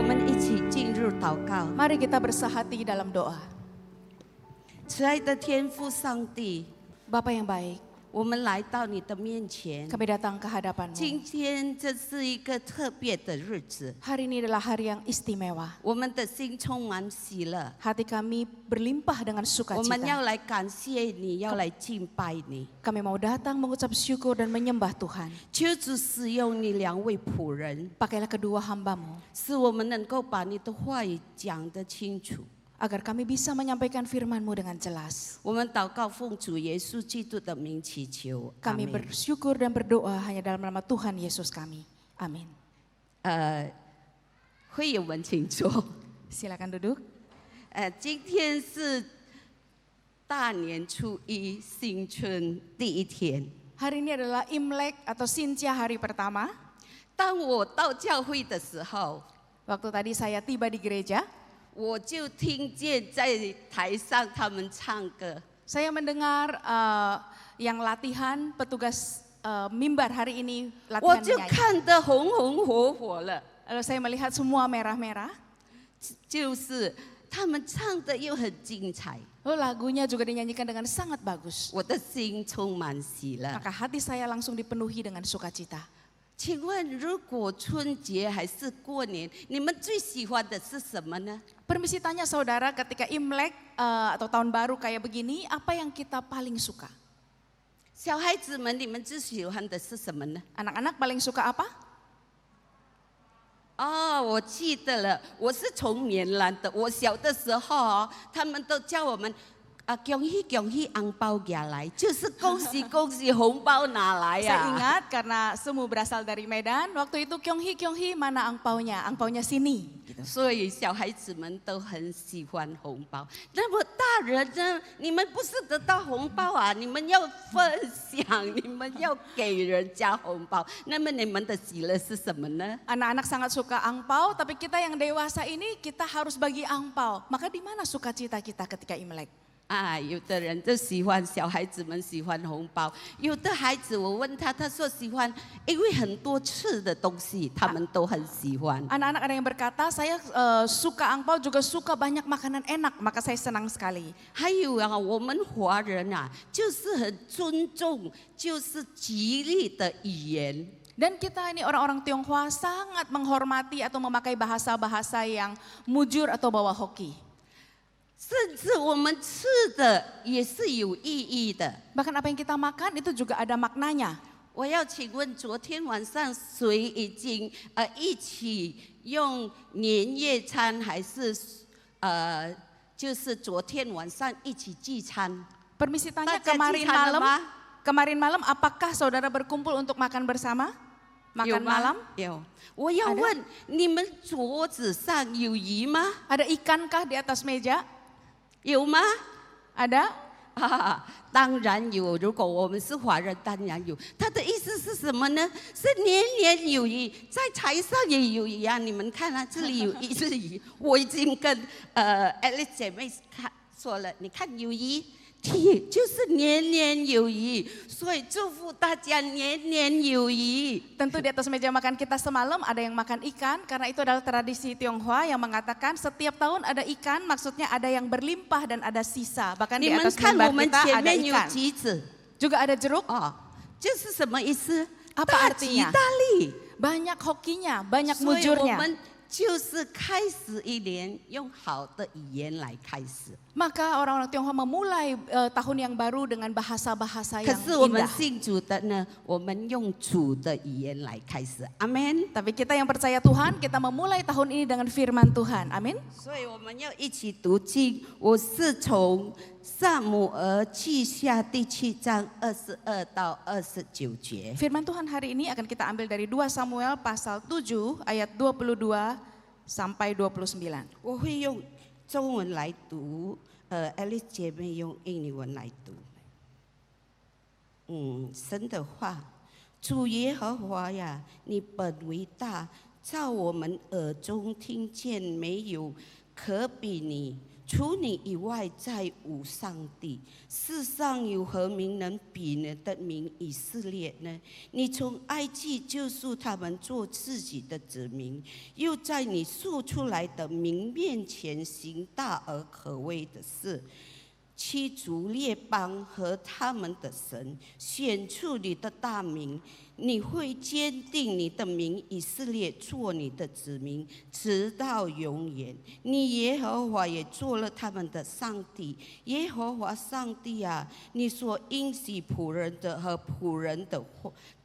们一起进入祷告。 Mari kita bersahati dalam doa. 慈爱的天父上帝， Bapa yang baik, 我们来到你的面前。 kami datang ke hadapan-Mu. 今天这是一个特别的日子， Hari ini adalah hari yang istimewa. 我们的心充满喜乐。 Hati kami berlimpah dengan 我们 sukacita. 要来感谢你，要来敬拜你。 Kami mau datang mengucap syukur dan menyembah Tuhan. 求主使用你两位仆人， Pakailah kedua hamba-Mu, 使我们能够把你的话语讲得清楚。 agar kami bisa menyampaikan firman-Mu dengan jelas. 我们祷告奉主耶稣基督的名祈求，阿 Kami 门。 bersyukur dan berdoa hanya dalam nama Tuhan Yesus kami. Amin. 会友们请坐。 Silakan duduk. 今天是大年初一，新春第一天。 Hari ini adalah Imlek atau Sintia hari pertama. 当我到教会的时候， Waktu tadi saya tiba di gereja, 我就听见在台上他们唱歌。 saya mendengar yang latihan petugas mimbar hari ini 我 latihan 就 menyanyi. 看得红红火火了， Lalu saya melihat semua merah-merah. 就是他们唱的又很精彩， Lalu lagunya juga dinyanyikan dengan sangat bagus. 我的心充满喜乐。 Maka hati saya langsung dipenuhi dengan sukacita. 请问，如果春节还是过年，你们最喜欢的是什么呢？ Permisi tanya saudara, ketika Imlek atau tahun baru kayak begini, apa yang kita paling suka? 小孩子们，你们最喜欢的是什么呢？ Anak-anak paling suka apa? 哦，我记得了，我是从棉兰的。我小的时候哦，他们都叫我们恭喜恭喜，红包拿来，就是恭喜恭喜，红包拿来 Saya 呀。 ingat karena semua berasal dari Medan. Waktu itu kyonghi kyonghi mana angpaunya? Angpaunya sini. Gitu. 所以小孩子们都很喜欢红包。那么大人呢？你们不是得到红包啊？你们要分享，你们要给人家红包。那么你们的喜乐是什么呢？ Anak-anak sangat suka angpau, tapi kita yang dewasa ini kita harus bagi angpau. Maka di mana sukacita kita ketika Imlek? 啊，有的人就喜欢，小孩子们喜欢红包。有的孩子，我问他，他说喜欢，因为很多吃的东西，他们都很喜欢。 Anak-anak ada yang berkata, saya suka angpau juga suka banyak makanan enak, maka saya senang sekali. 还有啊，我们华人啊，就是很尊重，就是吉利的语言。 Dan kita ini orang-orang Tionghoa sangat menghormati atau memakai bahasa-bahasa yang mujur atau bawa hoki. 甚至我们吃的也是有意义的。 Bahkan apa yang kita makan itu juga ada maknanya. 我要请问，昨天晚上谁已经一起用年夜餐，还是就是昨天晚上一起聚餐？ Permisi tanya, 大家聚餐了吗？ kemarin malam apakah saudara berkumpul untuk makan bersama? 有 Makan 吗 malam? 有。我要问你们桌子上有鱼吗？ Ada ikankah di atas meja? 有吗？ Ada? 当然有。如果我们是华人，当然有。他的意思是什么呢？是年年有余，在台上也有余啊！你们看啊，这里有一只鱼，我已经跟Alice 姐妹看说了，你看有鱼。 就是年年有余，所以祝福大家年年有余。 Tentu di atas meja makan kita semalam ada yang makan ikan, karena itu adalah tradisi Tionghoa yang mengatakan setiap tahun ada ikan, maksudnya ada yang berlimpah dan ada sisa. Bahkan 你 di 们 atas 看 mimbar 我们 kita 前 ada 面有 ikan. 橘子 Juga ada jeruk. 哦，这是什么意思？ Apa 大吉 artinya? 大利。 Banyak hokinya, banyak 所以我 mujurnya. 们就是开始一年用好的语言来开始。 Maka orang-orang Tionghoa memulai tahun yang baru dengan bahasa-bahasa 可 yang 是我们 indah. 信主的呢，我们用主的语言来开始。阿门。 Tapi kita yang percaya Tuhan, kita memulai tahun ini dengan firman Tuhan. Amin. 所以我们要一起读经。我是从撒母耳记下第7章22到29节。 Firman Tuhan hari ini akan kita ambil dari 2 Samuel pasal 7 ayat 22 sampai 29. 我会用中文来读，Alice 姐妹用印尼文来读。神的话，主耶和华呀，你本为大，在我们耳中听见没有可比你。除你以外再无上帝。世上有何名能比你的名以色列呢？你从埃及救赎他们做自己的子民，又在你塑出来的名面前行大而可畏的事。驱逐列邦和他们的神，选出你的大名，你会坚定你的名以色列做你的子民，直到永远。你耶和华也做了他们的上帝。耶和华上帝啊，你所应许仆人的和仆人的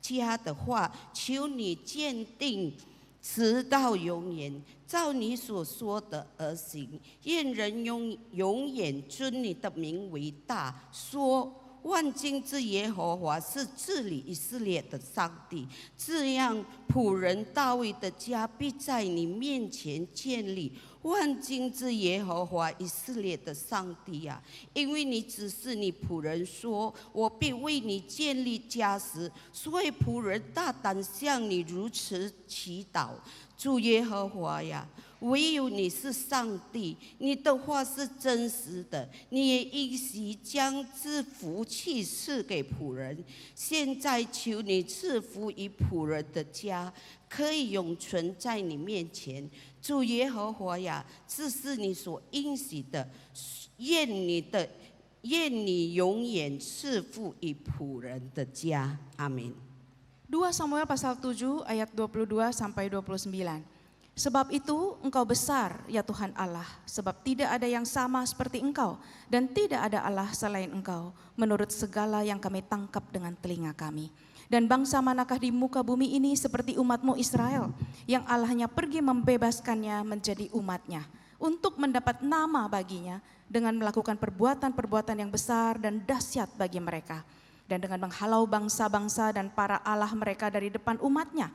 家的话，求你坚定，直到永远，照你所说的而行。愿人永远尊你的名为大，说万军之耶和华是治理以色列的上帝。这样，仆人大卫的家必在你面前建立。万军之耶和华以色列的上帝啊，因为你指示你仆人说，我必为你建立家室，所以仆人大胆向你如此祈祷。主耶和华呀，唯有你是上帝，你的话是真实的，你也应许将这福气赐给仆人。现在求你赐福于仆人的家，可以永存在你面前。主耶和华呀，这是你所应许的，愿你永远赐福于仆人的家。阿门。2 Samuel pasal 7 ayat 22 sampai 29. Sebab itu engkau besar ya Tuhan Allah, sebab tidak ada yang sama seperti engkau dan tidak ada Allah selain engkau, menurut segala yang kami tangkap dengan telinga kami. Dan bangsa manakah di muka bumi ini seperti umatmu Israel, yang Allahnya pergi membebaskannya menjadi umatnya, untuk mendapat nama baginya dengan melakukan perbuatan-perbuatan yang besar dan dahsyat bagi mereka, dan dengan menghalau bangsa-bangsa dan para Allah mereka dari depan umatnya.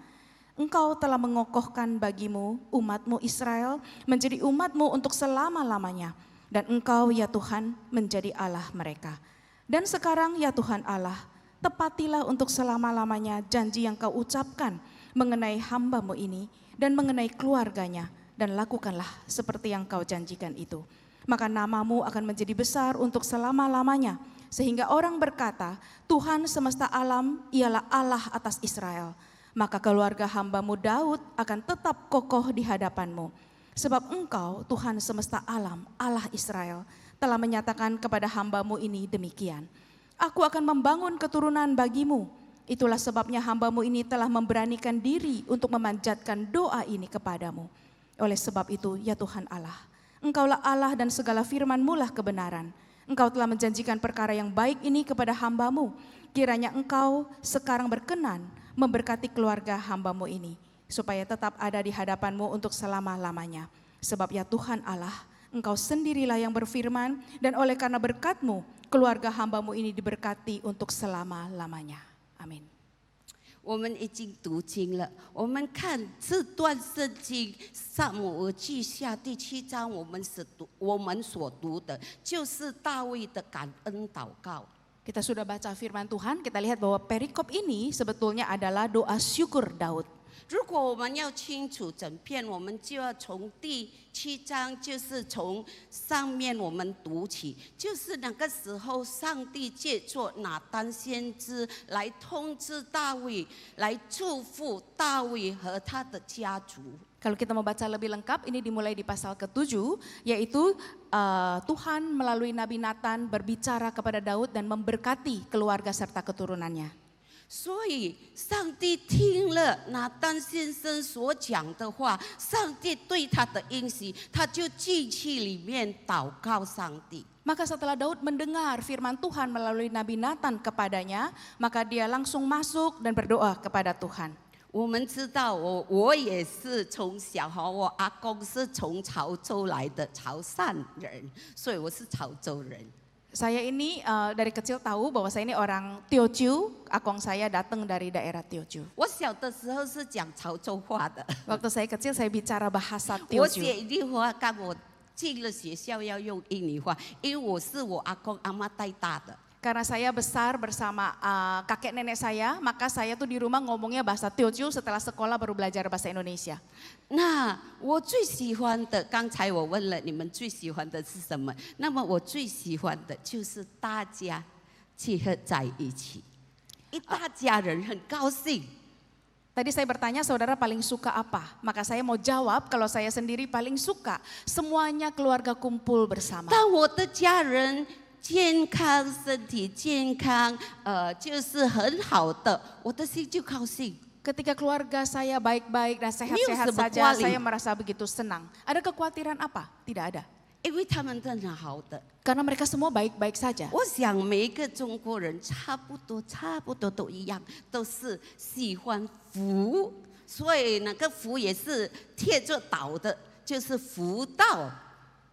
Engkau telah mengokohkan bagimu umatmu Israel menjadi umatmu untuk selama-lamanya, dan engkau ya Tuhan menjadi Allah mereka. Dan sekarang ya Tuhan Allah, tepatilah untuk selama-lamanya janji yang kau ucapkan mengenai hamba-Mu ini dan mengenai keluarganya, dan lakukanlah seperti yang kau janjikan itu. Maka nama-Mu akan menjadi besar untuk selama-lamanya, sehingga orang berkata, Tuhan semesta alam ialah Allah atas Israel. Maka keluarga hamba-Mu Daud akan tetap kokoh di hadapan-Mu. Sebab Engkau Tuhan semesta alam, Allah Israel, telah menyatakan kepada hamba-Mu ini demikian. Aku akan membangun keturunan bagimu. Itulah sebabnya hamba-Mu ini telah memberanikan diri untuk memanjatkan doa ini kepadamu. Oleh sebab itu, ya Tuhan Allah, Engkaulah Allah dan segala firman-Mu lah kebenaran. Engkau telah menjanjikan perkara yang baik ini kepada hamba-Mu. Kiranya Engkau sekarang berkenan memberkati keluarga hamba-Mu ini, supaya tetap ada di hadapan-Mu untuk selama-lamanya. Sebab ya Tuhan Allah, Engkau sendirilah yang berfirman, dan oleh karena berkat-Mu, keluarga hamba-Mu ini diberkati untuk selama-lamanya. Amin. 我们已经读经了，我们看这段圣经《撒母耳记下》第7章，我们所读的就是大卫的感恩祷告。 Kita sudah baca firman Tuhan, kita lihat bahwa perikop ini sebetulnya adalah doa syukur Daud. 如果我们要清楚整篇，我们就要从第7章，就是从上面我们读起，就是那个时候上帝借着拿单先知来通知大卫，来祝福大卫和他的家族。 Kalau kita mau baca lebih lengkap, ini dimulai di pasal ke-7, yaitu Tuhan melalui Nabi Nathan berbicara kepada Daud dan memberkati keluarga serta keturunannya. 所以，上帝听了拿单先生所讲的话，上帝对他的应许，他就进去里面祷告上帝。 Maka setelah Daud mendengar firman Tuhan melalui Nabi Nathan kepadanya, maka dia langsung masuk dan berdoa kepada Tuhan. 我们知道我也是从小我阿公是从潮州来的潮汕人，所以我是潮州人。 Saya ini dari kecil tahu bahwa saya ini orang Teochew, akong saya datang dari daerah Teochew. 我小的时候是讲潮州话的， Waktu saya kecil saya bicara bahasa 我 Teochew. 写一句话，刚我进了学校要用印尼话，因为我是我阿公阿妈带大的。Karena saya besar bersama kakek nenek saya, maka saya tuh di rumah ngomongnya bahasa Teochew, setelah sekolah baru belajar bahasa Indonesia. 那我最喜欢的，刚才我问了你们最喜欢的是什么？那么我最喜欢的就是大家结合在一起，一大家人很高兴。 Tadi saya bertanya saudara paling suka apa? Maka saya mau jawab kalau saya sendiri paling suka semuanya keluarga kumpul bersama. 当我的家人健康、身体健康，就是很好的，我的心就高兴。 Ketika keluarga saya baik-baik dan sehat-sehat saja, saya merasa begitu senang. Ada kekhawatiran apa? Tidak ada. 因为他们真的好的。 Karena mereka semua baik-baik saja. 我想每一个中国人差不多都一样，都是喜欢福，所以那个福也是贴着岛的，就是福道。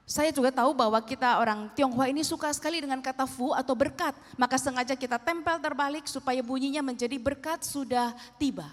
Saya juga tahu bahwa kita orang Tionghoa ini suka sekali dengan kata fu atau berkat. Maka sengaja kita tempel terbalik supaya bunyinya menjadi berkat sudah tiba.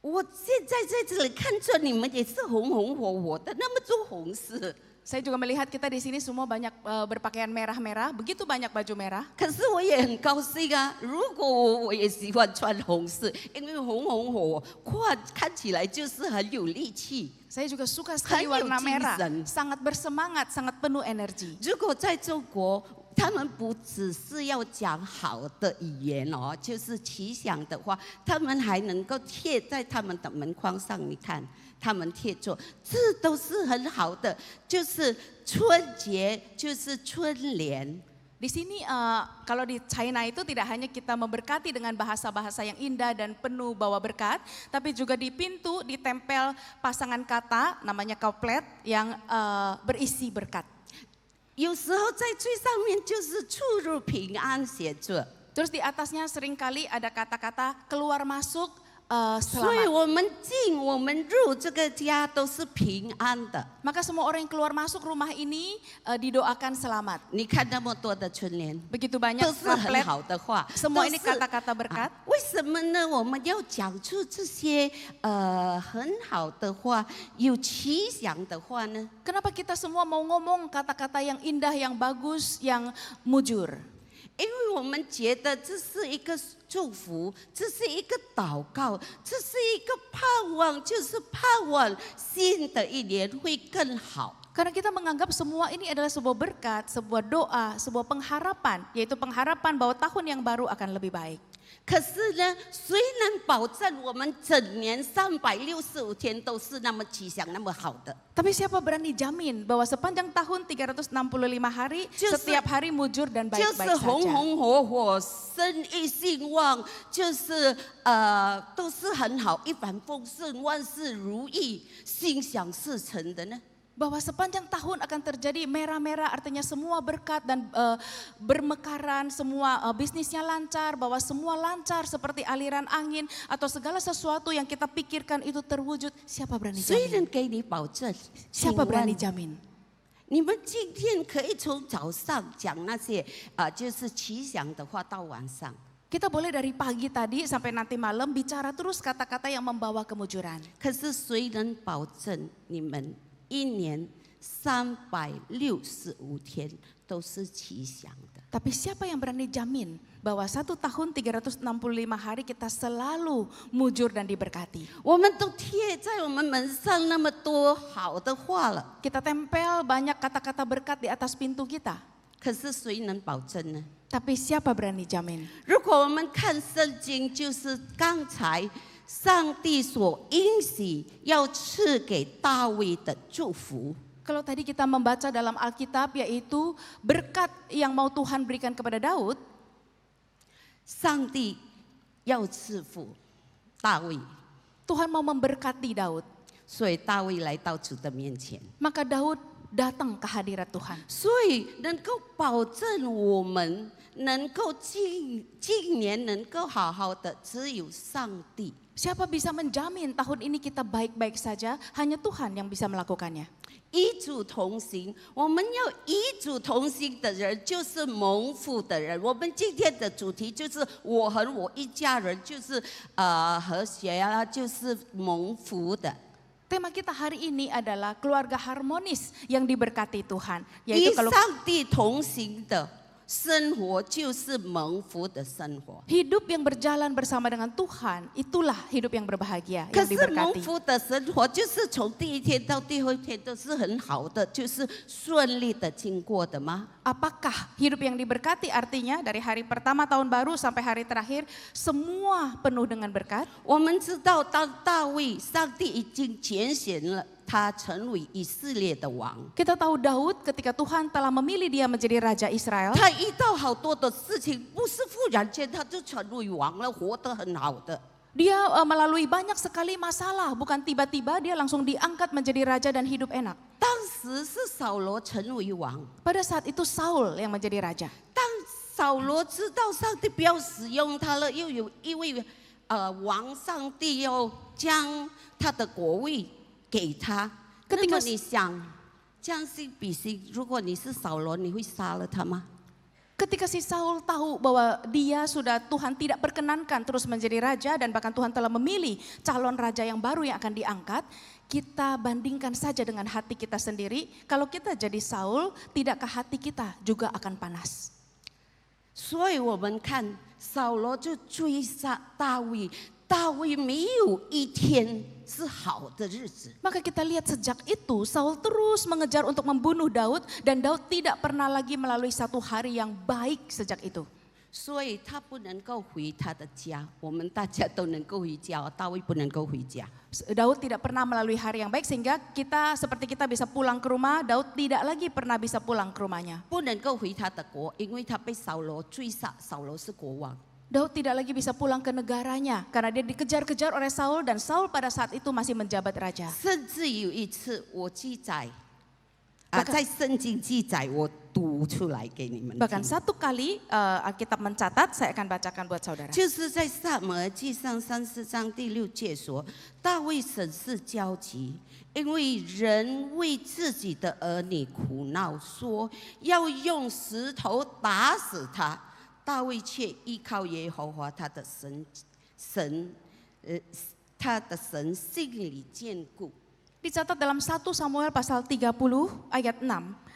我现在在这里看着你们也是红红火火的，那么多红事。 Saya juga melihat kita di sini semua banyak berpakaian merah-merah, begitu banyak baju merah. 可是我也很高兴啊！如果我也喜欢穿红色，因为红红火火，看起来就是很有力气。 Saya juga suka sekali warna merah, sangat bersemangat, sangat penuh energi. 如果在中国，他们不只是要讲好的语言哦，就是吉祥的话，他们还能够贴在他们的门框上。你看，他们贴着，这都是很好的。就是春节，就是春联。 Di sini kalau di China itu tidak hanya kita memberkati dengan bahasa-bahasa yang indah dan penuh bawa berkat, tapi juga di pintu ditempel pasangan kata namanya couplet yang berisi berkat. 有时候在最上面就是出入平安写着， Terus di atasnya seringkali ada kata-kata keluar masuk 所以 selamat. 我们进我们入这个家都是平安的。 Maka semua orang yang keluar masuk rumah ini didoakan selamat. 你看那么多的春联， Begitu banyak 都是很 couplet, 好的话， semua 都 ini 是 kata-kata berkat. 为什么呢？我们要讲出这些很好的话，有吉祥的话呢？ Kenapa kita semua mau ngomong kata-kata yang indah, yang bagus, yang mujur? 因为我们觉得这是一个祝福，这是一个祷告，这是一个盼望，就是盼望新的一年会更好。 Karena kita menganggap semua ini adalah sebuah berkat, sebuah doa, sebuah pengharapan, yaitu pengharapan bahwa tahun yang baru akan lebih baik. 可是呢，谁能保证我们整年365天都是那么吉祥、那么好的？ Tapi siapa berani jamin bahwa sepanjang tahun 365 hari, setiap hari mujur dan 就 baik-baik 是红 saja. 红火火、生意兴旺，就是都是很好，一帆风顺、万事如意、心想事成的呢？ Bahwa sepanjang tahun akan terjadi merah-merah, artinya semua berkat dan bermekaran, semua bisnisnya lancar, bahwa semua lancar seperti aliran angin atau segala sesuatu yang kita pikirkan itu terwujud. Siapa berani 谁 jamin? 能给你保证？ Siapa 请 berani 问 jamin? 你们今天可以从早上讲那些就是吉祥的话到晚上。 Kita boleh dari pagi tadi sampai nanti malam bicara terus kata-kata yang membawa kemujuran. 可是谁能保证你们一年365天都是吉祥的？ Tapi siapa yang berani jamin bahwa 1 tahun 365 hari kita selalu mujur dan diberkati? 我们都贴在我们门上那么多好的话了， Kita tempel banyak kata-kata berkat di atas pintu kita. 可是谁能保证呢？ Tapi siapa berani jamin? 如果我们看圣经，就是刚才上帝所应许要赐给大卫的祝福。 Kalau tadi kita membaca dalam Alkitab yaitu berkat yang mau Tuhan berikan kepada Daud, 上帝要赐福大卫， Tuhan mau memberkati Daud. 所以大卫来到主的面前， Maka Daud datang ke hadirat Tuhan. 所以能够保证我们能够今年能够好好的，只有上帝。 Siapa bisa menjamin tahun ini kita baik-baik saja? Hanya Tuhan yang bisa melakukannya. 与主同行，我们要与主同行的人就是蒙福的人。我们今天的主题就是我和我一家人，就是和谐啊，就是蒙福的。 Tema kita hari ini adalah keluarga harmonis yang diberkati Tuhan. 与 Yaitu kalau 上帝同行的，生活就是蒙福的生活。 Hidup yang berjalan bersama dengan Tuhan, itulah hidup yang berbahagia, 可 yang 是蒙 diberkati. 福的生活就是从第一天到最后一天都是很好的，就是顺利的经过的吗？ Apakah hidup yang diberkati artinya dari hari pertama tahun baru sampai hari terakhir semua penuh dengan berkat? 我们知道，当大卫，上帝已经拣选了他成为以色列的王。 Kita tahu Daud ketika Tuhan telah memilih dia menjadi Raja Israel, 他遇到好多的事情，不是忽然间他就成为王了，活得很好的。 dia melalui banyak sekali masalah, bukan tiba-tiba dia langsung diangkat menjadi raja dan hidup enak. 当时是扫罗成为王， Pada saat itu Saul yang menjadi raja. 当扫罗知道上帝不要使用他了，又有一位王，上帝要将他的国位给他。那 Ketika 么你想，将心比心，如果你是扫罗，你会杀了他吗？ Ketika si Saul tahu bahwa dia sudah Tuhan tidak perkenankan terus menjadi raja dan bahkan Tuhan telah memilih calon raja yang baru yang akan diangkat, kita bandingkan saja dengan hati kita sendiri. Kalau kita jadi Saul, tidakkah hati kita juga akan panas? 所以我们看扫罗就追杀大卫，大卫没有一天是好的日子。 Maka kita lihat sejak itu Saul terus mengejar untuk membunuh Daud dan Daud tidak pernah lagi melalui satu hari yang baik sejak itu. 所以他不能够回他的家，我们大家都能够回家，大卫不能够回家。 Daud tidak pernah melalui hari yang baik sehingga kita seperti kita bisa pulang ke rumah, Daud tidak lagi pernah bisa pulang ke rumahnya. 不能够回他的国，因为他被扫罗追杀，扫罗是国王。 Daud tidak lagi bisa pulang ke negaranya karena dia dikejar-kejar oleh Saul dan Saul pada saat itu masih menjabat raja. 甚至有一次我记载，在圣经记载，我读出来给你们 Bahkan 听。 satu kali Alkitab mencatat, saya akan bacakan buat saudara. 就是在撒母耳记上34章第6节说，大卫审视焦急，因为人为自己的儿女苦闹，说要用石头打死他。大卫却依靠耶和华他的他的神心里坚固。 Dicatat dalam 1 Samuel pasal 30 ayat 6.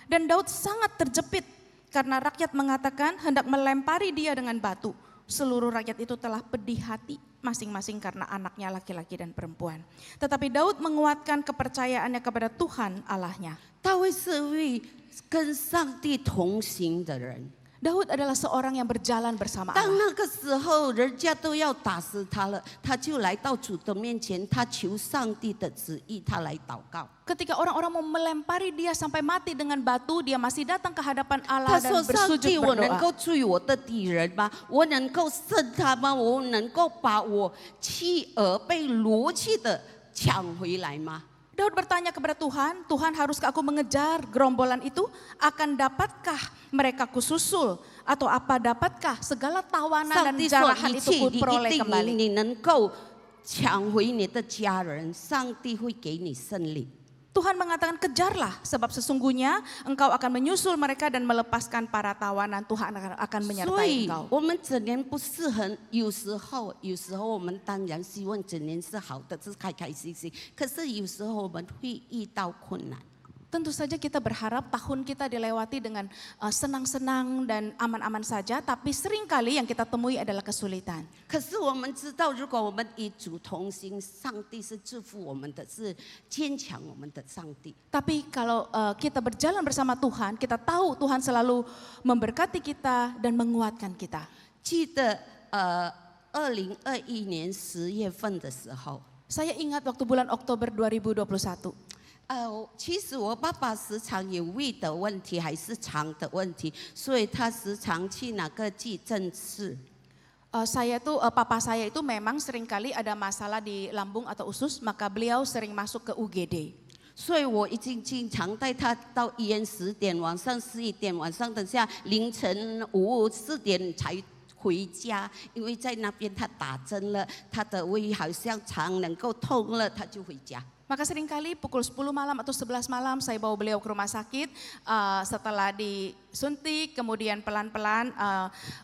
Dan Daud sangat terjepit karena rakyat mengatakan hendak melempari dia dengan batu. Seluruh rakyat itu telah pedih hati masing-masing karena anaknya laki-laki dan perempuan. Tetapi Daud menguatkan kepercayaannya kepada Tuhan Allahnya. 大卫是位跟上帝同行的人。 Daud adalah seorang yang berjalan bersama 当 Allah. 那个时候，人家都要打死他了，他就来到主的面前，他求上帝的旨意，他来祷告。 Ketika orang-orang mau melempari dia sampai mati dengan batu, dia masih datang ke hadapan 他 Allah 说：“ dan 上帝， bersujud 我能 berdoa. 够追我的敌人吗？我能够胜他吗？我能够把我妻儿被掳去的抢回来吗？” Daud bertanya kepada Tuhan, Tuhan haruskah aku mengejar gerombolan itu? Akan dapatkah mereka kususul? Atau apa dapatkah segala tawanan 上 dan 帝说：“ jarahan 一 itu 切 ku 你一 peroleh 定赢， kembali? 你能够抢回你的家人，上帝会给你胜利。” Tuhan mengatakan kejarlah sebab sesungguhnya engkau akan menyusul mereka dan melepaskan para tawanan. Tuhan akan 所 menyertai 以 engkau. 我们整年不是很，有时候我们当然希望整年是好的，是开开心心。可是有时候我们会遇到困难。 Tentu saja kita berharap tahun kita dilewati dengan senang-senang dan aman-aman saja, tapi seringkali yang kita temui adalah kesulitan. 可是我们知道，如果我们与主同行，上帝是祝福我们的，是坚强我们的上帝。 Tapi kalau kita berjalan bersama Tuhan, kita tahu Tuhan selalu memberkati kita dan menguatkan kita. 记得2021年10月份的时候， Saya ingat waktu bulan Oktober 2021. 其实我爸爸时常有胃的问题，还是肠的问题，所以他时常去那个急诊室。 Papa saya itu memang seringkali ada masalah di lambung atau usus, maka beliau sering masuk ke UGD. 所以我已经经常带他到医院10点，晚上11点，晚上等下凌晨4点才回家，因为在那边他打针了，他的胃好像肠能够通了，他就回家。 Maka seringkali pukul 10 malam atau 11 malam saya bawa beliau ke rumah sakit, setelah disuntik, kemudian pelan-pelan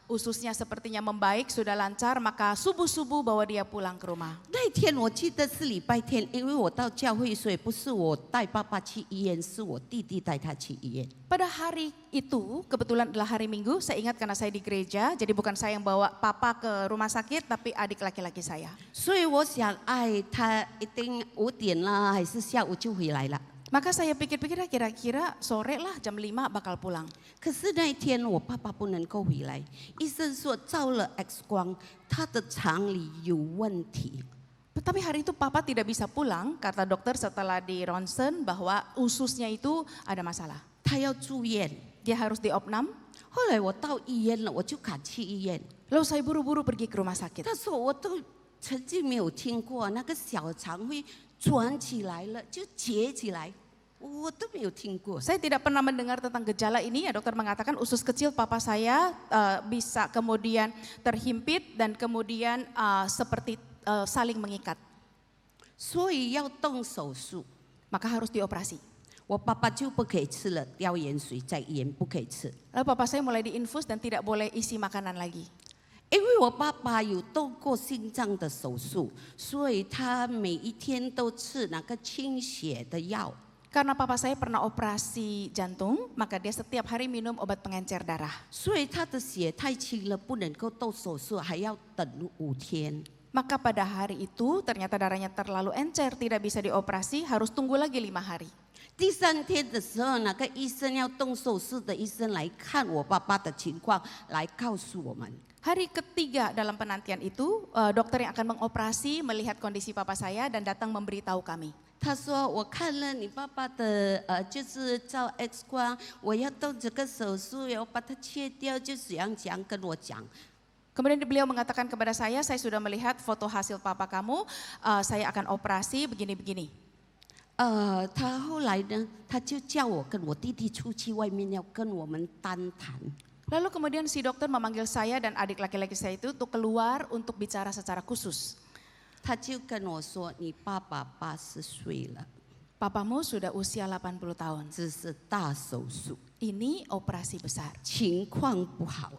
ususnya sepertinya membaik, sudah lancar, maka subuh-subuh bawa dia pulang ke rumah. 那天我记得是礼拜天，因为我到教会，所以不是我带爸爸去医院，是我弟弟带他去医院。 Pada hari itu, kebetulan adalah hari Minggu, saya ingat karena saya di gereja, jadi bukan saya yang bawa papa ke rumah sakit, tapi adik laki-laki saya. 所以我想，哎，他一定5点啦，还是下午就回来了。 Maka saya pikir-pikir kira-kira sore lah jam 5 bakal pulang. 可是那一天我爸爸不能够回来，医生说照了 X 光，他的肠里有问题。 Tetapi hari itu papa tidak bisa pulang, kata dokter setelah di ronsen bahwa ususnya itu ada masalah. 他要住院。 Dia harus diopnam. 后来我到医院了，我就赶去医院。 Lalu saya buru-buru pergi ke rumah sakit. 他说我都曾经没有听过那个小肠会转起来了，就结起来，我都没有听过。 Saya tidak pernah mendengar tentang gejala ini, ya dokter mengatakan usus kecil papa saya bisa kemudian terhimpit dan kemudian seperti saling mengikat. 所以要动手术， Maka harus dioperasi. 我爸爸就不可以吃了，吊盐水在医院不可以吃， Lalu papa saya mulai diinfus dan tidak boleh isi makanan lagi. 因为我爸爸有动过心脏的手术，所以他每一天都吃那个清血的药。 Karena papa saya pernah operasi jantung, maka dia setiap hari minum obat pengencer darah. 所以他的血太轻了，不能够动手术，还要等5天。 Maka pada hari itu ternyata darahnya terlalu encer, tidak bisa dioperasi, harus tunggu lagi 5 hari. 第3天的时候，那个医生要动手术的医生来看我爸爸的情况，来告诉我们。 Hari ketiga dalam penantian itu, dokter yang akan mengoperasi melihat kondisi papa saya dan datang memberitahu kami. 他说：“我看了你爸爸的就是照 X 光，我要动这个手术，要把它切掉，就是这样跟我讲。” Kemudian beliau mengatakan kepada saya sudah melihat foto hasil papa kamu, saya akan operasi begini-begini. 他后来呢，他就叫我跟我弟弟出去外面，要跟我们单谈。 Lalu kemudian si dokter memanggil saya dan adik laki-laki saya itu untuk keluar untuk bicara secara khusus. 他就跟我说：“你爸爸80岁了， Papamu sudah usia 80 tahun. 这是大手术， Ini operasi besar. 情况不好，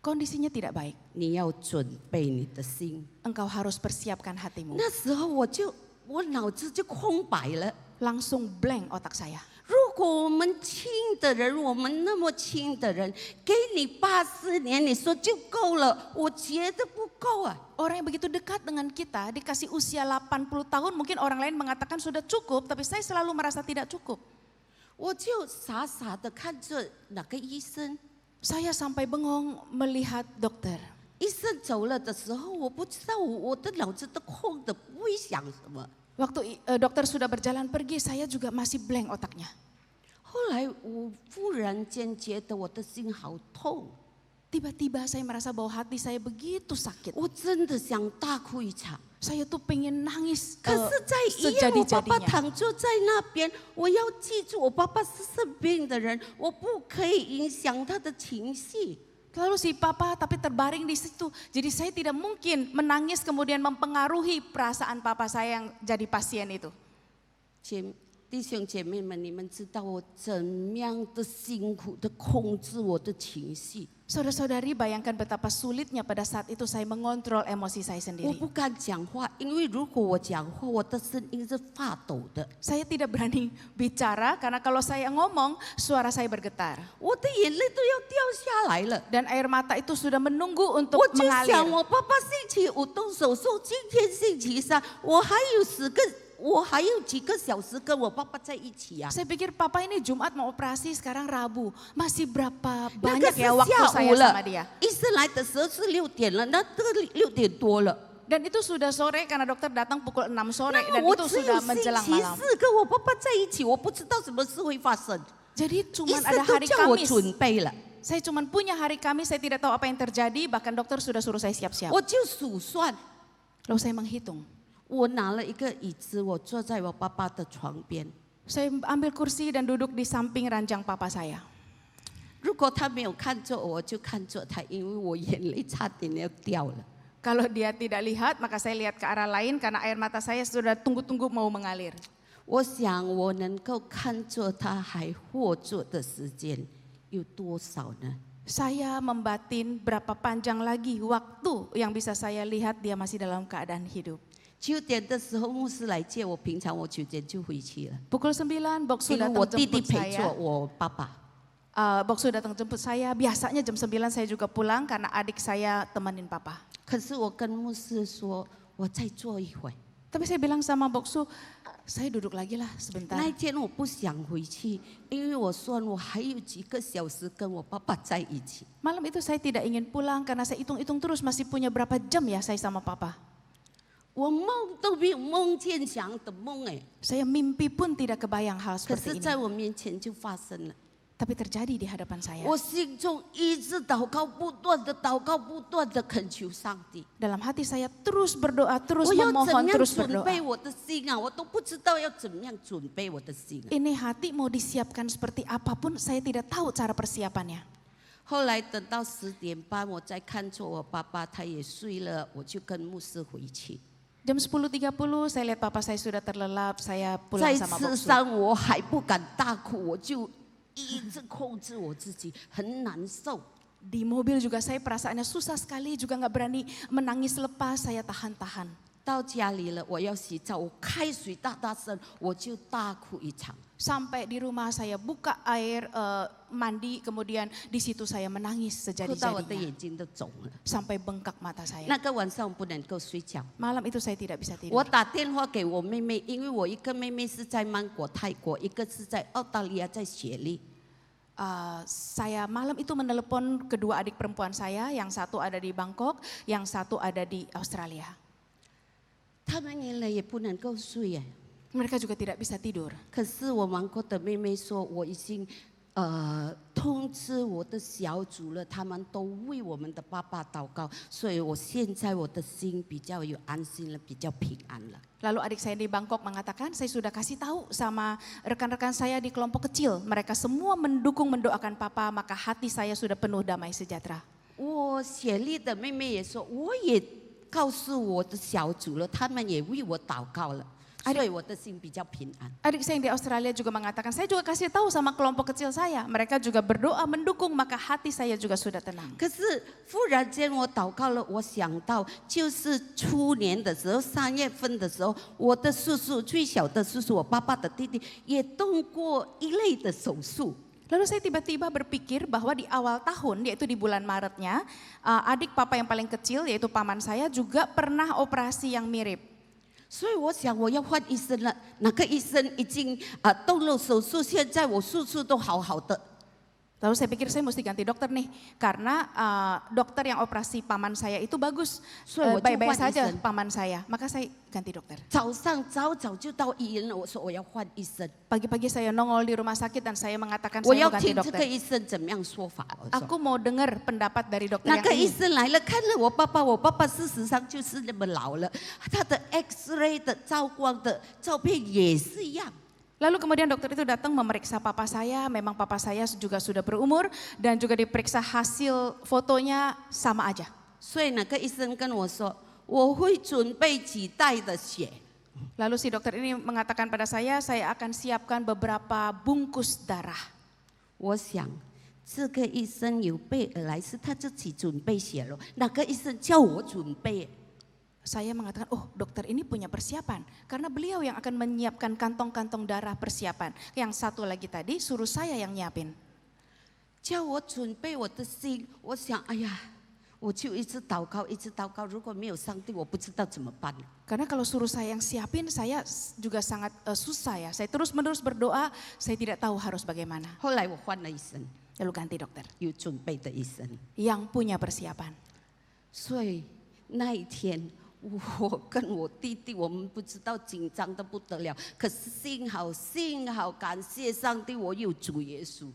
Kondisinya tidak baik. 你要准备你的心。” Engkau harus persiapkan hatimu. 那时候我脑子就空白了。 Langsung blank otak saya. 如果我们亲的人，我们那么亲的人，给你80年，你说就够了？我觉得不够啊。 Orang yang begitu dekat dengan kita dikasih usia 80 tahun, mungkin orang lain mengatakan sudah cukup, tapi saya selalu merasa tidak cukup. 我就傻傻的看着那个医生， Saya sampai bengong melihat dokter. 医生走了的时候，我不知道我的脑子都空的，不会想什么。 Waktu dokter sudah berjalan pergi, saya juga masih blank otaknya. 后来我忽然间觉得我的心好痛， Tiba-tiba saya merasa bahwa hati saya begitu sakit. 我真的想大哭一场。 Saya tuh pengen nangis 可是，在医院，我爸爸 sejadi-jadinya. 躺坐在那边，我要记住，我爸爸是生病的人，我不可以影响他的情绪。 Lalu si papa tapi terbaring di situ. Jadi saya tidak mungkin menangis kemudian mempengaruhi perasaan papa saya yang jadi pasien itu. 弟兄姐妹们，你们知道我怎样的辛苦的控制我的情绪。 Saudara-saudari, bayangkan betapa sulitnya pada saat itu saya mengontrol emosi saya 我 sendiri. 不敢讲话，因为如果我讲话，我的声音是发抖的， Saya tidak berani bicara karena kalau saya ngomong suara saya bergetar. 我的眼泪都要掉下来了。 Dan air mata itu sudah menunggu untuk 我就想， mengalir. 我爸爸星期5动手术，今天星期3，我还有几个小时跟我爸爸在一起啊。 Saya pikir papa ini Jumat mau operasi, sekarang Rabu. Masih berapa 那个 banyak 是 ya waktu 下 saya 午 sama 了 dia. ，医生来的时候是6点了，那这个6点多了。 Dan itu sudah sore karena dokter datang pukul 6 sore 那 dan 么我 itu 只有 sudah 星 menjelang 期 malam. 4跟我爸爸在一起，我不知道什么事会发生。 Jadi 医 cuma 生 ada 都 hari 叫我 Kamis. 准备了， Saya cuma punya hari Kamis, saya tidak tahu apa yang terjadi, bahkan dokter sudah suruh saya siap-siap. 我就数算。 Lalu saya menghitung. 我拿了一个椅子，我坐在我爸爸的床边。 Saya ambil kursi dan duduk di samping ranjang papa saya. 如果他没有看着我，我就看着他，因为我眼泪差点要掉了。 Kalau dia tidak lihat, maka saya lihat ke arah lain karena air mata saya sudah tunggu-tunggu mau mengalir. 我想我能够看着他还活着的时间，有多少呢？ Saya membatin berapa panjang lagi waktu yang bisa saya lihat dia masih dalam keadaan hidup. 9点的时候，牧师来接我，平常我9点就回去了， Pukul 9, Boksu 因为 datang 我弟弟 jemput 陪着 saya. 我爸爸。 Boksu datang jemput saya, biasanya jam 9 saya juga pulang karena adik saya temenin papa. 可是我跟牧师说，我再坐一会。 Tapi saya bilang sama Boksu, saya duduk lagi lah sebentar. 那一天我不想回去，因为我说我还有几个小时跟我爸爸在一起。 Malam itu saya tidak ingin pulang karena saya hitung-hitung terus masih punya berapa jam ya saya sama papa. 我梦都没有梦见这样的梦哎， Saya mimpi pun tidak kebayang hal 可 seperti 是 ini. 在我面前就发生了。 Tapi terjadi di hadapan saya. 我心中一直祷告，不断的祷告，不断的恳求上帝。 Dalam hati saya terus berdoa, terus 我要怎 memohon, 样 terus 准 berdoa. 备我的心啊？我都不知道要怎么样准备我的心啊。 Ini hati mau disiapkan seperti apapun, saya tidak tahu cara persiapannya. 后来等到10点半，我再看着我爸爸，他也睡了，我就跟牧师回去。 Jam 10.30 saya lihat papa saya sudah terlelap, saya 在 pulang sama 车 Boksu. 上我还不敢大哭，我就一直控制我自己，很难受。 Di mobil juga saya perasaannya susah sekali, juga nggak berani menangis lepas, saya tahan-tahan. 到家里了，我要洗澡，我开水大大声，我就大哭一场。 Sampai di rumah saya buka air mandi, kemudian di situ saya menangis 哭到我的 sejadi-jadinya. 眼睛都肿了。 Sampai bengkak mata saya. 那个晚上我不能够睡觉， Malam itu saya tidak bisa 我 tidur. 打电话给我妹妹，因为我一个妹妹是在曼谷、泰国，一个是在澳大利亚，在雪梨。 Saya malam itu menelepon kedua adik perempuan saya, yang satu ada di Bangkok, yang satu ada di Australia. 他们原来也不能够睡耶， Mereka juga tidak bisa tidur. 可是我芒果的妹妹说，我已经通知我的小组了，他们都为我们的爸爸祷告，所以我现在我的心比较有安心了，比较平安了。 Lalu adik saya di Bangkok mengatakan, saya sudah kasih tahu sama rekan-rekan saya di kelompok kecil. Mereka semua mendukung mendoakan papa, maka hati saya sudah penuh damai sejahtera. 我雪莉的妹妹也说，我也告诉我的小组了，他们也为我祷告了，所以我的心比较平安。 Adik saya yang di Australia juga mengatakan, saya juga kasih tahu sama kelompok kecil saya. Mereka juga berdoa mendukung, maka hati saya juga sudah tenang. 可是忽然间我祷告了，我想到就是初年的时候，3月份的时候，我的叔叔最小的叔叔，我爸爸的弟弟也动过一类的手术。 Lalu saya tiba-tiba berpikir bahwa di awal tahun, yaitu di bulan Maretnya, adik papa yang paling kecil, yaitu paman saya juga pernah operasi yang mirip. 所以我想我要换医生了，哪个医生已经动了手术，现在我叔叔都好好的。 Lalu saya pikir saya mesti ganti dokter nih, karena dokter yang operasi paman saya itu bagus, baik-baik saja paman saya, maka saya ganti dokter. 早上早早就到医院了，我说我要换医生， Pagi-pagi saya nongol di rumah sakit dan saya mengatakan 我 saya 要 mau ganti 听这个 dokter. 医生怎么样说法。我说 Aku mau dengar pendapat dari dokter 那 yang 个医 ini. 生来了，看了我爸爸，我爸爸事实上就是那么老了，他的 X-ray 的照光的照片也是一样。 Lalu kemudian dokter itu datang memeriksa papa saya, memang papa saya juga sudah berumur dan juga diperiksa hasil fotonya sama aja. 所以那个医生跟我说，我会准备几袋的血。 Lalu si dokter ini mengatakan pada saya akan siapkan beberapa bungkus darah. 我想这个医生有备而来，是他自己准备血了。哪个医生叫我准备？ Saya mengatakan, oh dokter ini punya persiapan. Karena beliau yang akan menyiapkan kantong-kantong darah persiapan. Yang satu lagi tadi suruh saya yang nyiapin. 叫我准备我的心，我想，哎呀，我就一直祷告，一直祷告。如果没有上帝，我不知道怎么办。 Karena kalau suruh saya yang siapin, saya juga sangat susah ya. Saya terus-menerus berdoa, saya tidak tahu harus bagaimana. 后来我换了医生， Lalu ganti dokter. 有准备的医生。 Yang punya persiapan. 所以那一天，我跟我弟弟，我们不知道紧张的不得了。可是幸好，感谢上帝，我有主耶稣。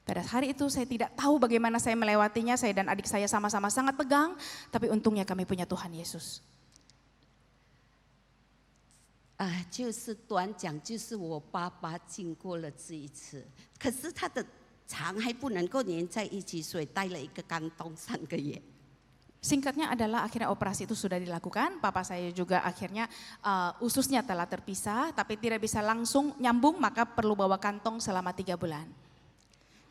Pada hari itu saya tidak tahu bagaimana saya melewatinya, saya dan adik saya sama-sama sangat tegang, tapi untungnya kami punya Tuhan Yesus. 就是短讲，就是我爸爸经过了这一次，可是他的肠还不能够粘在一起，所以带了一个肝洞3个月。 Singkatnya adalah akhirnya operasi itu sudah dilakukan, papa saya juga akhirnya ususnya telah terpisah, tapi tidak bisa langsung nyambung, maka perlu bawa kantong selama 3 bulan.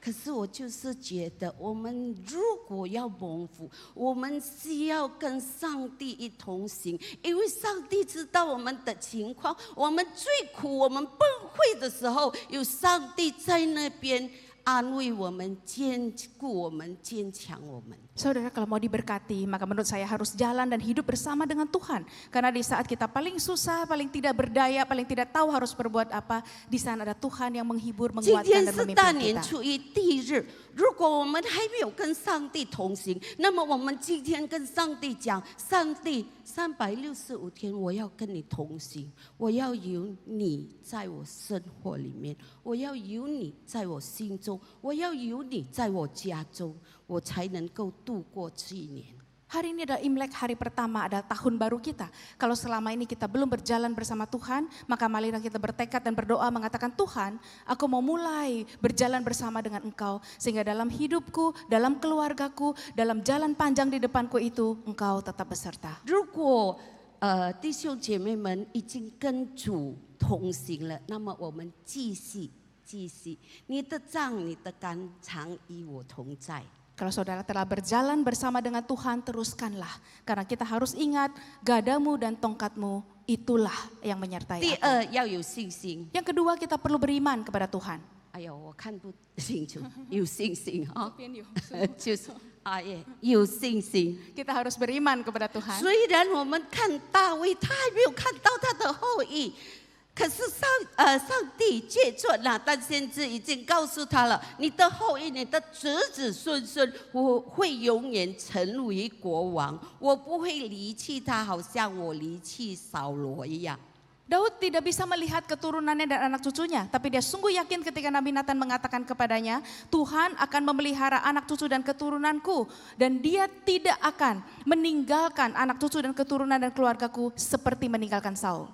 可是我就是觉得，我们如果要蒙福，我们需要跟上帝一同行，因为上帝知道我们的情况，我们最苦、我们崩溃的时候，有上帝在那边安慰我们、坚固我们、坚强我们。 Saudara, kalau mau diberkati, maka menurut saya harus jalan dan hidup bersama dengan Tuhan. Karena di saat kita paling susah, paling tidak berdaya, paling tidak tahu harus berbuat apa, di sana ada Tuhan yang menghibur, 今 menguatkan 天 dan 是大 memimpin 年 kita. 初一第一日，如果我们还没有跟上帝同行，那么我们今天跟上帝讲：上帝，365天我要跟你同行，我要有你在我生活里面，我要有你在我心中，我要有你在我家中，我才能够度过这一年。 Hari ini adalah Imlek, hari pertama, adalah tahun baru kita. Kalau selama ini kita belum berjalan bersama Tuhan, maka marilah kita bertekad dan berdoa mengatakan, Tuhan, aku mau mulai berjalan bersama dengan Engkau. Sehingga dalam hidupku, dalam keluargaku, dalam jalan panjang di depanku itu, Engkau tetap beserta. 如果弟兄姐妹们已经跟主同行了，那么我们继续，你的杖、你的竿常与我同在。 Kalau saudara telah berjalan bersama dengan Tuhan, teruskanlah. Karena kita harus ingat, gadamu dan tongkatmu itulah yang menyertai 第 aku. 二要有信心。 Yang kedua, kita perlu beriman kepada Tuhan. 哎呦，我看不清楚，有信心哈，就是有信心。 Kita harus beriman kepada Tuhan. 虽然我们看大卫，他还没有看到他的后裔。 可是上帝借着拿但先知已经告诉他了，你的后裔，你的子子孙孙，我会永远成为国王，我不会离弃他，好像我离弃扫罗一样。 Daud tidak bisa melihat keturunannya dan anak cucunya, tapi dia sungguh yakin ketika Nabi Nathan mengatakan kepadanya, Tuhan akan memelihara anak cucu dan keturunanku, dan dia tidak akan meninggalkan anak cucu dan keturunan dan keluargaku seperti meninggalkan Saul.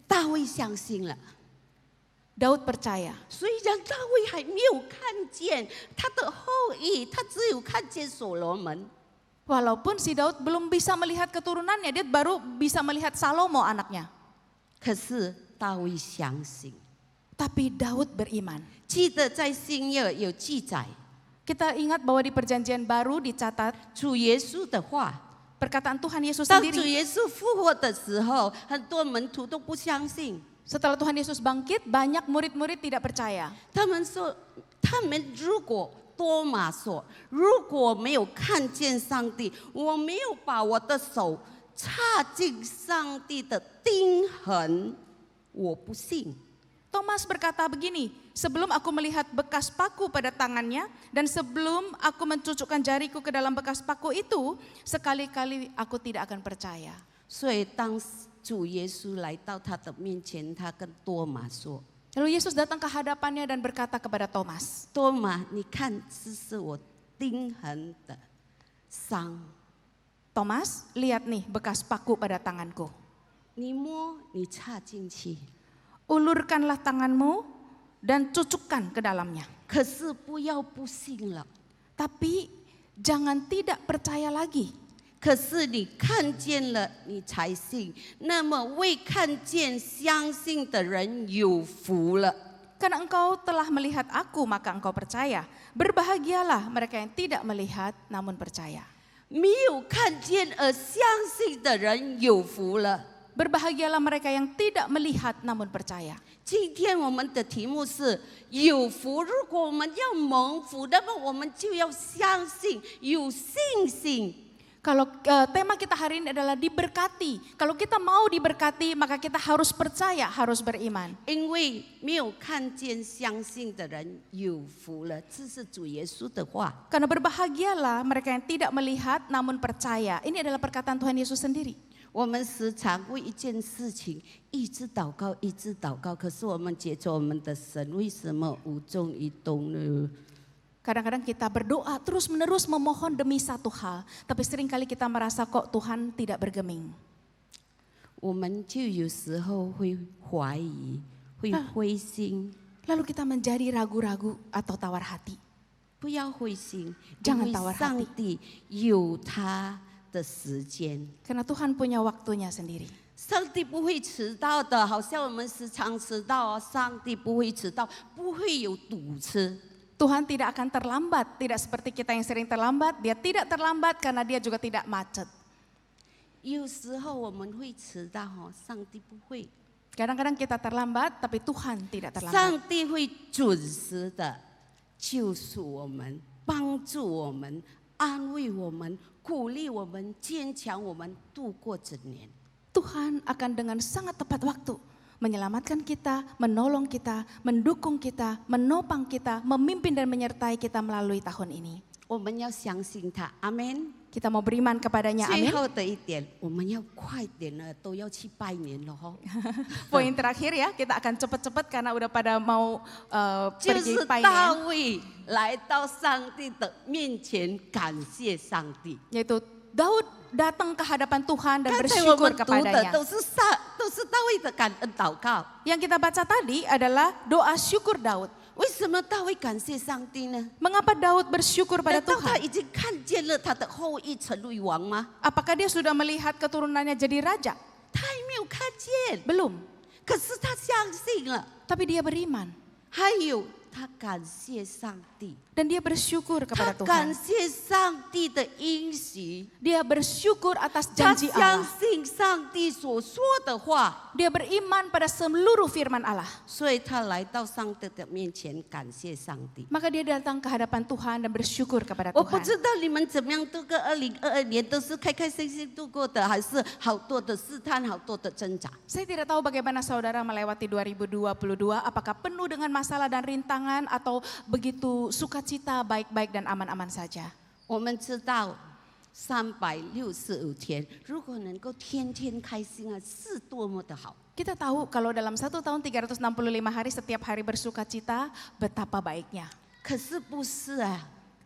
大卫相信了。 Daud percaya. 虽然大卫还没有看见他的后裔，他只有看见所罗门。 Walaupun si Daud belum bisa melihat keturunannya, dia baru bisa melihat Salomo anaknya. 可是大卫相信。 Tapi Daud beriman. 记得在新约有记载， Kita ingat bahwa di perjanjian baru dicatat 主耶稣的话。 perkataan Tuhan Yesus 当主 sendiri. 耶稣复活的时候，很多门徒都不相信。 Setelah Tuhan Yesus bangkit, banyak murid-murid tidak percaya. 他们说，他们如果多马说，如果没有看见上帝，我没有把我的手插进上帝的钉痕，我不信。 Thomas berkata begini, sebelum aku melihat bekas paku pada tangannya dan sebelum aku mencucukkan jariku ke dalam bekas paku itu, sekali-kali aku tidak akan percaya. 所以当主耶稣来到他的面前，他跟多马说 Lalu Yesus datang ke hadapannya dan berkata kepada Thomas, 多马，你看，这是我钉痕的伤， Thomas, lihat nih bekas paku pada tanganku. 你摸，你插进去， Ulurkanlah tanganmu dan cucukkan ke dalamnya. 可是不要不信了。 Tapi jangan tidak percaya lagi. 可是你看见了，你才信。那么未看见相信的人有福了。 Karena engkau telah melihat aku, maka engkau percaya. Berbahagialah mereka yang tidak melihat namun percaya. 没有看见而相信的人有福了。 Berbahagialah mereka yang tidak melihat namun percaya. 今天我们的题目是有福。如果我们要蒙福，那么我们就要相信，有信心。 Kalau tema kita hari ini adalah diberkati. Kalau kita mau diberkati, maka kita harus percaya, harus beriman. 因为没有看见相信的人有福了，这是主耶稣的话。 Karena berbahagialah mereka yang tidak melihat namun percaya. Ini adalah perkataan Tuhan Yesus sendiri. 我们时常为一件事情一直祷告，一直祷告，可是我们觉着我们的神为什么无动于衷呢？ Kadang-kadang kita berdoa terus-menerus memohon demi satu hal, tapi seringkali kita merasa kok Tuhan tidak bergeming. 我们就有时候会怀疑，会灰心。 Lalu kita menjadi ragu-ragu atau tawar hati. 不要灰心， Jangan 因为 tawar hati. 上帝有他的时间。 Karena Tuhan punya waktunya sendiri. 上帝不会迟到的，好像我们时常迟到哦。上帝不会迟到，不会有堵车。Tuhan tidak akan terlambat, tidak seperti kita yang sering terlambat. Dia tidak terlambat karena dia juga tidak macet. 有时候我们会迟到上帝不会， Kadang-kadang kita terlambat, tapi Tuhan tidak terlambat. 上帝会准时的救赎我们，帮助我们，安慰我们，鼓励我们，坚强我们，度过整年。 Tuhan akan dengan sangat tepat waktu menyelamatkan kita, menolong kita, mendukung kita, menopang kita, memimpin dan menyertai kita melalui tahun ini. 我们要相信他，阿门。 Kita mau beriman kepadanya, 最 amin. 后的一点，我们要快点了，都要去拜年了哈。 Poin terakhir ya, kita akan cepat-cepat karena udah pada mau 就 pergi 是 panen. 大卫来到上帝的面前，感谢上帝。 Yaitu Daud datang ke hadapan Tuhan dan 刚才我 bersyukur 们读的 kepadanya. 都是大卫的感恩祷告。 Yang kita baca tadi adalah doa syukur Daud. 为什么大卫感谢上帝呢？ Mengapa Daud bersyukur pada 难道他 Tuhan? 已经看见了他的后裔成为王吗？ Apakah dia sudah melihat keturunannya jadi raja? 他还没有看见， Belum. 可是他相信了。 Tapi dia beriman 还有，他感谢上帝， dan dia bersyukur 他 kepada 感 Tuhan. 谢上帝的应许， Dia bersyukur atas 他 janji 相 Allah. 信上帝所说的话， Dia beriman pada seluruh firman Allah. 所以他来到上帝的面前感谢上帝。 Maka dia datang ke hadapan Tuhan dan bersyukur kepada 我不 Tuhan. 知道你们怎么样度过2022年，都是开开心心度过的，还是好多的试探，好多的挣扎？ Saya tidak tahu bagaimana saudara melewati 2022, apakah penuh dengan masalah dan rintangan atau begitu sukacita, baik-baik dan aman-aman saja. 我们知道365天，如果能够天天开心啊，是多么的好。 Kita tahu kalau dalam 1 tahun 365 hari setiap hari bersukacita, betapa baiknya. 可是不是啊？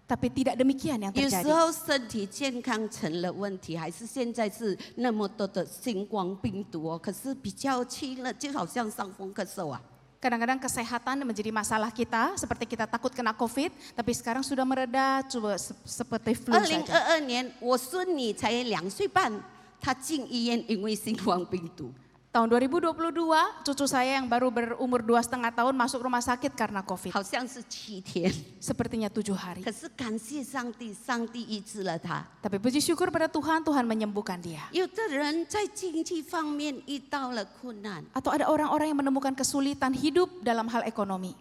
Tapi tidak demikian yang 有时 terjadi. 候身体健康成了问题，还是现在是那么多的新冠病毒哦。可是比较轻了，就好像伤风咳嗽啊。 Kadang-kadang kesehatan menjadi masalah kita, seperti kita takut kena COVID, tapi sekarang sudah mereda, coba seperti flu saja. 2022年，我孙女才2岁半，她进医院，因为新冠病毒。 Tahun 2022, cucu saya yang baru berumur 2,5 tahun masuk rumah sakit karena COVID. 好像是7天， Sepertinya 7 hari. 可是感谢上帝，上帝医治了她。 Tapi puji syukur pada Tuhan, Tuhan menyembuhkan dia. 有的人在经济方面遇到了困难， Atau ada orang-orang yang menemukan kesulitan hidup dalam hal ekonomi.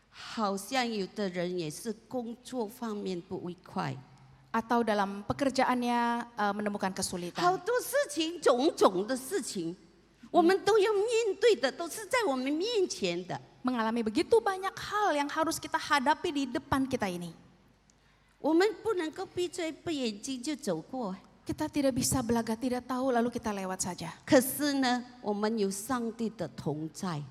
好像有的人也是工作方面不愉快， Atau dalam pekerjaannya menemukan 好 kesulitan. 多事情，种种的事情，我们都要面对的，都是在我们面前的。 Mengalami begitu banyak hal yang harus kita hadapi di depan kita ini. 我们不能够闭嘴闭眼睛就走过。 Kita tidak bisa belaga, tidak tahu lalu kita lewat saja. 可是呢，我们有上帝的同在，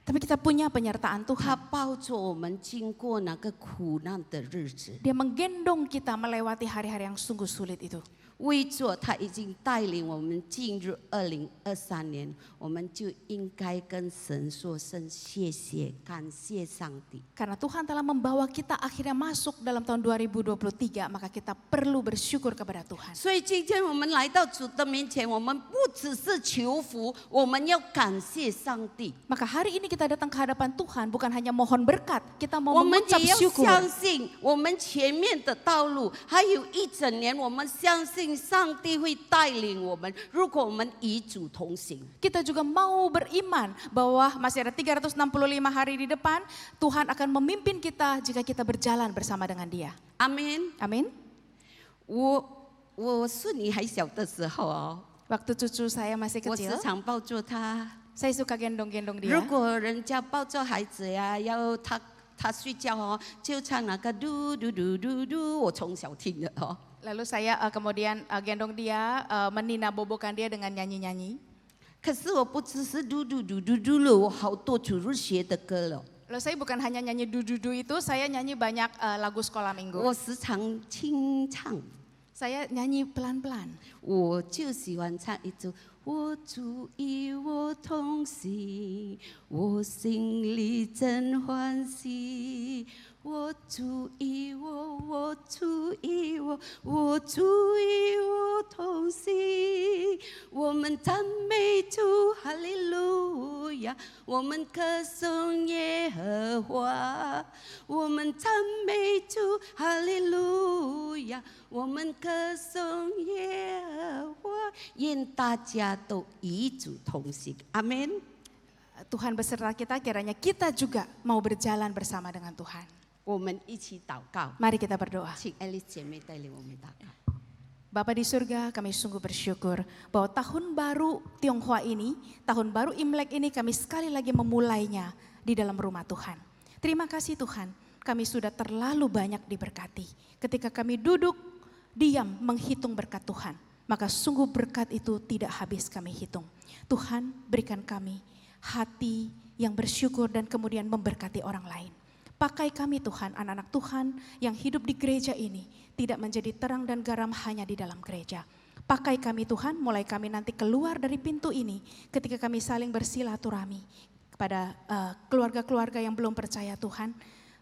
Tapi kita punya penyertaan 他 Tuhan. 抱着我们经过那个苦难的日子， Dia menggendong kita melewati hari-hari yang sungguh sulit itu. 为着他已经带领我们进入2023年，我们就应该跟神说声谢谢，感谢上帝。 Karena Tuhan telah membawa kita akhirnya masuk dalam tahun 2023, maka kita perlu bersyukur kepada Tuhan. 所以今天我们来到主的面前，我们不只是求福，我们要感谢上帝， Maka hari ini kita datang ke hadapan Tuhan bukan hanya mohon berkat, kita mau 我们 mengucap 也要 syukur. 相信我们前面的道路还有一整年，我们相信上帝会带领我们。如果我们与主同行， Kita juga mau beriman bahwa masih ada 365 hari di depan, Tuhan akan memimpin kita jika kita berjalan bersama dengan Dia. 阿门。 Amin. 我孙女还小的时候哦， Waktu cucu saya masih 我时 kecil, 常抱着她。 saya suka gendong-gendong 如 dia. 果人家抱着孩子呀，要他睡觉哦，就唱那个嘟嘟嘟嘟嘟，我从小听的哦。 Lalu saya kemudian gendong dia, menina bobokan dia dengan nyanyi-nyanyi. 可是我不只是嘟嘟嘟嘟嘟了，我好多主日学的歌了， Lalu saya bukan hanya nyanyi du-du-du itu, saya nyanyi banyak lagu sekolah minggu. 我时常清唱。 Saya nyanyi pelan-pelan. 我就喜欢唱一首，我主与我同行，我心里真欢喜。我主与我，我主与我，我主与我同行。我们赞美主，哈利路亚！我们歌颂耶和华。亚，我们赞美主，哈利路亚，我们歌颂耶和华，愿大家都与主同行。阿门。 Tuhan beserta kita, kiranya kita juga mau berjalan bersama dengan Tuhan. 我们一起祷告， Mari kita berdoa. 请爱丽姐妹带领我们祷告。 Bapa di surga, kami sungguh bersyukur bahwa tahun baru Tionghoa ini, tahun baru Imlek ini kami sekali lagi memulainya di dalam rumah Tuhan. Terima kasih Tuhan, kami sudah terlalu banyak diberkati. Ketika kami duduk, diam menghitung berkat Tuhan, maka sungguh berkat itu tidak habis kami hitung. Tuhan berikan kami hati yang bersyukur dan kemudian memberkati orang lain. Pakai kami Tuhan, anak-anak Tuhan yang hidup di gereja ini tidak menjadi terang dan garam hanya di dalam gereja. Pakai kami Tuhan, mulai kami nanti keluar dari pintu ini ketika kami saling bersilaturahmi kepada keluarga-keluarga yang belum percaya Tuhan.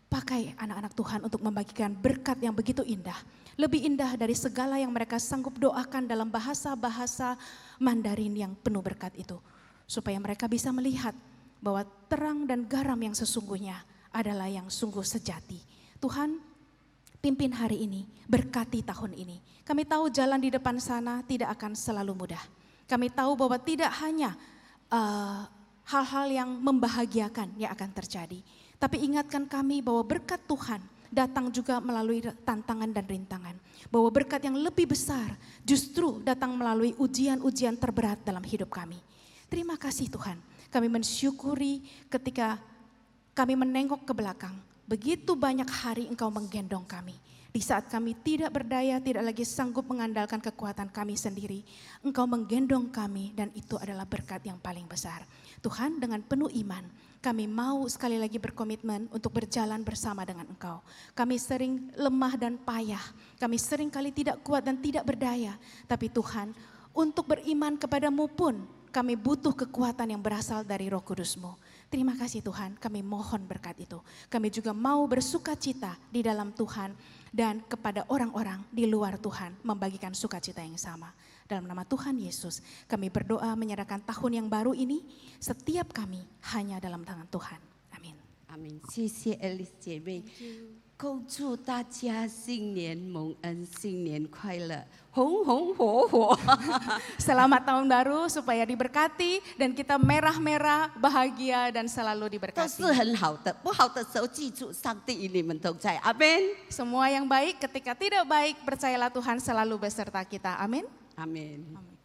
Pakai anak-anak Tuhan untuk membagikan berkat yang begitu indah. Lebih indah dari segala yang mereka sanggup doakan dalam bahasa-bahasa Mandarin yang penuh berkat itu. Supaya mereka bisa melihat bahwa terang dan garam yang sesungguhnya adalah yang sungguh sejati. Tuhan, pimpin hari ini, berkati tahun ini. Kami tahu jalan di depan sana tidak akan selalu mudah. Kami tahu bahwa tidak hanya hal-hal yang membahagiakan yang akan terjadi. Tapi ingatkan kami bahwa berkat Tuhan datang juga melalui tantangan dan rintangan. Bahwa berkat yang lebih besar justru datang melalui ujian-ujian terberat dalam hidup kami. Terima kasih Tuhan, kami mensyukuri ketika kami menengok ke belakang. Begitu banyak hari Engkau menggendong kami. Di saat kami tidak berdaya, tidak lagi sanggup mengandalkan kekuatan kami sendiri. Engkau menggendong kami dan itu adalah berkat yang paling besar. Tuhan, dengan penuh iman, kami mau sekali lagi berkomitmen untuk berjalan bersama dengan Engkau. Kami sering lemah dan payah, kami sering kali tidak kuat dan tidak berdaya. Tapi Tuhan, untuk beriman kepadamu pun, kami butuh kekuatan yang berasal dari Roh Kudus-Mu. Terima kasih Tuhan, kami mohon berkat itu. Kami juga mau bersukacita di dalam Tuhan dan kepada orang-orang di luar Tuhan membagikan sukacita yang sama. Dalam nama Tuhan Yesus, kami berdoa menyerahkan tahun yang baru ini, setiap kami hanya dalam tangan Tuhan. Amin. 阿明，谢谢 Alice 姐妹，恭祝大家新年蒙恩，新年快乐，红红火火。 Selamat tahun baru supaya diberkati dan kita merah-merah, bahagia dan selalu 都 diberkati. 是很好的，不好的时候记住，上帝与你们同在。阿门， Semua yang baik ketika tidak baik, percayalah Tuhan selalu beserta kita. Amin. 阿门。 Amin.